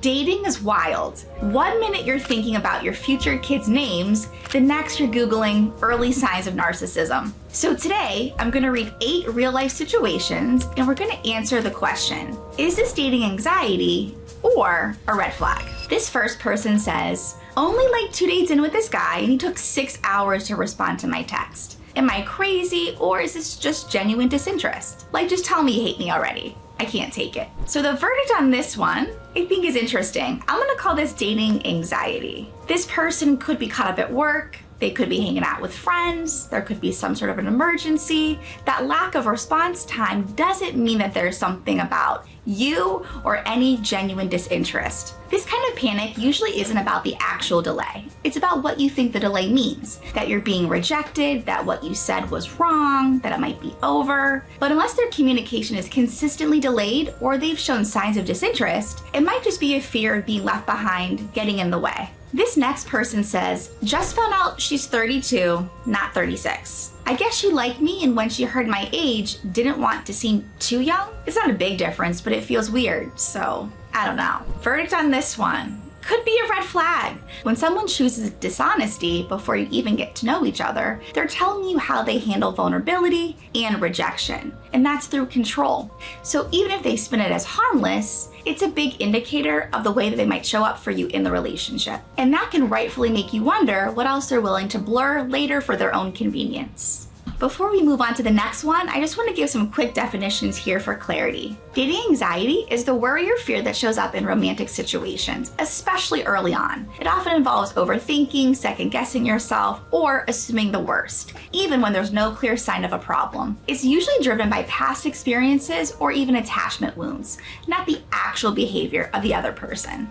Dating is wild. One minute you're thinking about your future kids' names, the next you're Googling early signs of narcissism. So today, I'm gonna read 8 real-life situations and we're gonna answer the question, is this dating anxiety or a red flag? This first person says, only like 2 dates in with this guy and he took 6 hours to respond to my text. Am I crazy or is this just genuine disinterest? Like, just tell me you hate me already. I can't take it. So the verdict on this one, I think is interesting. I'm gonna call this dating anxiety. This person could be caught up at work, they could be hanging out with friends, there could be some sort of an emergency. That lack of response time doesn't mean that there's something about you or any genuine disinterest. This kind of panic usually isn't about the actual delay. It's about what you think the delay means, that you're being rejected, that what you said was wrong, that it might be over. But unless their communication is consistently delayed or they've shown signs of disinterest, it might just be a fear of being left behind, getting in the way. This next person says, just found out she's 32, not 36. I guess she liked me and when she heard my age, didn't want to seem too young. It's not a big difference, but it feels weird, so I don't know. Verdict on this one. Could be a red flag. When someone chooses dishonesty before you even get to know each other, they're telling you how they handle vulnerability and rejection, and that's through control. So even if they spin it as harmless, it's a big indicator of the way that they might show up for you in the relationship. And that can rightfully make you wonder what else they're willing to blur later for their own convenience. Before we move on to the next one, I just want to give some quick definitions here for clarity. Dating anxiety is the worry or fear that shows up in romantic situations, especially early on. It often involves overthinking, second-guessing yourself, or assuming the worst, even when there's no clear sign of a problem. It's usually driven by past experiences or even attachment wounds, not the actual behavior of the other person.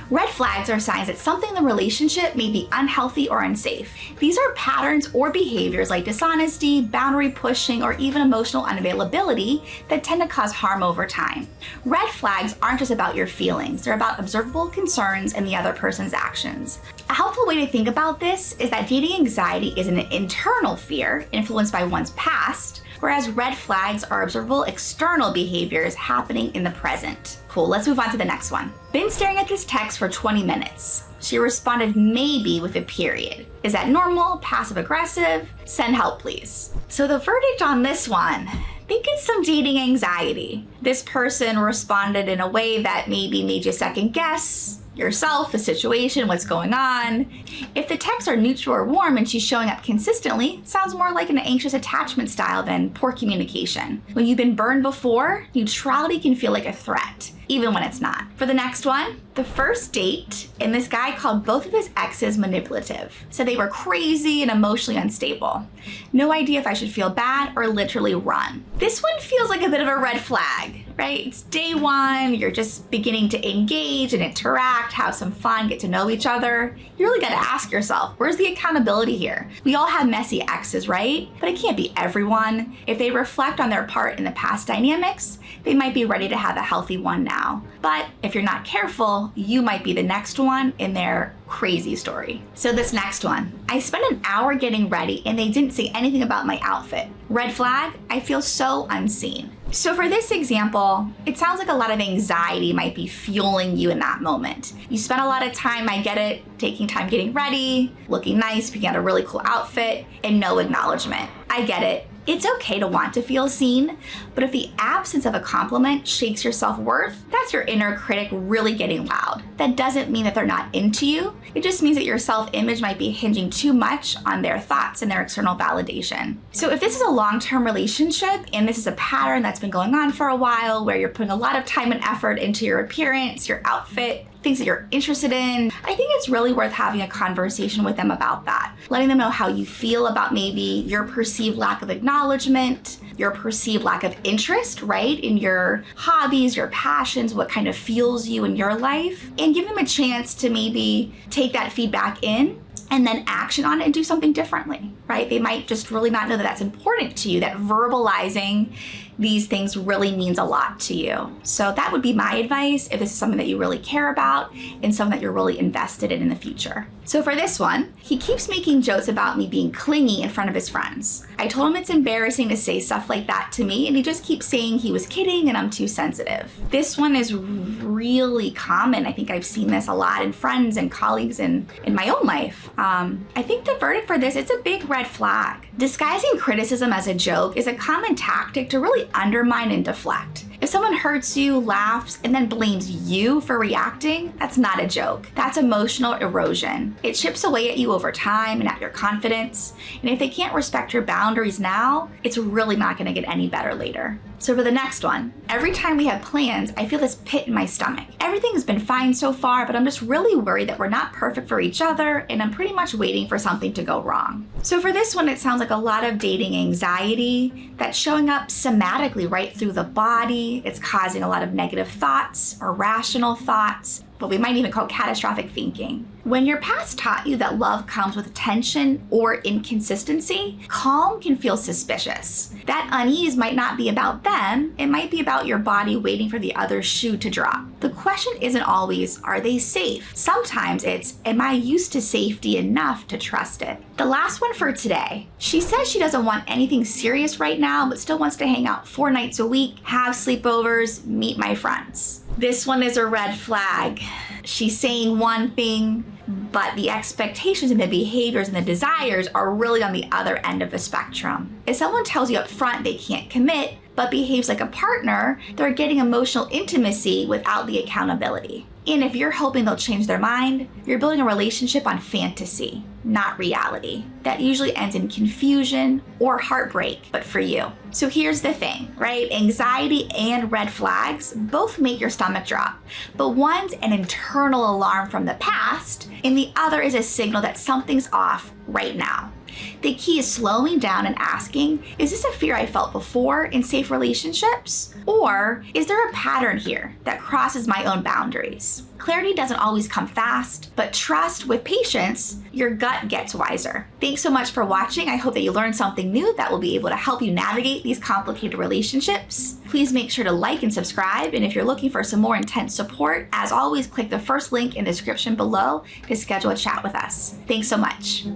Red flags are signs that something in the relationship may be unhealthy or unsafe. These are patterns or behaviors like dishonesty, boundary pushing, or even emotional unavailability that tend to cause harm over time. Red flags aren't just about your feelings, they're about observable concerns and the other person's actions. A helpful way to think about this is that dating anxiety is an internal fear influenced by one's past, whereas red flags are observable external behaviors happening in the present. Cool, let's move on to the next one. Been staring at this text for 20 minutes. She responded maybe with a period. Is that normal, passive aggressive? Send help, please. So the verdict on this one, I think it's some dating anxiety. This person responded in a way that maybe made you second guess yourself, the situation, what's going on. If the texts are neutral or warm and she's showing up consistently, sounds more like an anxious attachment style than poor communication. When you've been burned before, neutrality can feel like a threat, even when it's not. For the next one, the first date, and this guy called both of his exes manipulative. Said they were crazy and emotionally unstable. No idea if I should feel bad or literally run. This one feels like a bit of a red flag, right? It's day one, you're just beginning to engage and interact, have some fun, get to know each other. You really gotta ask yourself, where's the accountability here? We all have messy exes, right? But it can't be everyone. If they reflect on their part in the past dynamics, they might be ready to have a healthy one now. But if you're not careful, you might be the next one in their crazy story. So this next one, I spent an hour getting ready and they didn't say anything about my outfit. Red flag, I feel so unseen. So for this example, it sounds like a lot of anxiety might be fueling you in that moment. You spent a lot of time, I get it, taking time getting ready, looking nice, picking out a really cool outfit, and no acknowledgement. I get it. It's okay to want to feel seen, but if the absence of a compliment shakes your self-worth, that's your inner critic really getting loud. That doesn't mean that they're not into you. It just means that your self-image might be hinging too much on their thoughts and their external validation. So if this is a long-term relationship and this is a pattern that's been going on for a while where you're putting a lot of time and effort into your appearance, your outfit, things that you're interested in, I think it's really worth having a conversation with them about that. Letting them know how you feel about maybe your perceived lack of acknowledgement, your perceived lack of interest, right, in your hobbies, your passions, what kind of fuels you in your life, and give them a chance to maybe take that feedback in and then action on it and do something differently, right? They might just really not know that that's important to you, that verbalizing these things really means a lot to you. So that would be my advice if this is something that you really care about and something that you're really invested in the future. So for this one, he keeps making jokes about me being clingy in front of his friends. I told him it's embarrassing to say stuff like that to me, and he just keeps saying he was kidding and I'm too sensitive. This one is really common. I think I've seen this a lot in friends and colleagues and in my own life. I think the verdict for this, it's a big red flag. Disguising criticism as a joke is a common tactic to really undermine and deflect. If someone hurts you, laughs, and then blames you for reacting, that's not a joke. That's emotional erosion. It chips away at you over time and at your confidence. And if they can't respect your boundaries now, it's really not gonna get any better later. So for the next one, every time we have plans, I feel this pit in my stomach. Everything has been fine so far, but I'm just really worried that we're not perfect for each other, and I'm pretty much waiting for something to go wrong. So for this one, it sounds like a lot of dating anxiety that's showing up somatically right through the body. It's causing a lot of negative thoughts, irrational thoughts, what we might even call catastrophic thinking. When your past taught you that love comes with tension or inconsistency, calm can feel suspicious. That unease might not be about them, it might be about your body waiting for the other shoe to drop. The question isn't always, are they safe? Sometimes it's, am I used to safety enough to trust it? The last one for today. She says she doesn't want anything serious right now, but still wants to hang out 4 nights a week, have sleepovers, meet my friends. This one is a red flag. She's saying one thing, but the expectations and the behaviors and the desires are really on the other end of the spectrum. If someone tells you up front they can't commit, but behaves like a partner, they're getting emotional intimacy without the accountability. And if you're hoping they'll change their mind, you're building a relationship on fantasy, not reality. That usually ends in confusion or heartbreak, but for you. So here's the thing, right? Anxiety and red flags both make your stomach drop, but one's an internal alarm from the past, and the other is a signal that something's off right now. The key is slowing down and asking, is this a fear I felt before in safe relationships? Or is there a pattern here that crosses my own boundaries? Clarity doesn't always come fast, but trust with patience, your gut gets wiser. Thanks so much for watching. I hope that you learned something new that will be able to help you navigate these complicated relationships. Please make sure to like and subscribe. And if you're looking for some more intense support, as always, click the first link in the description below to schedule a chat with us. Thanks so much.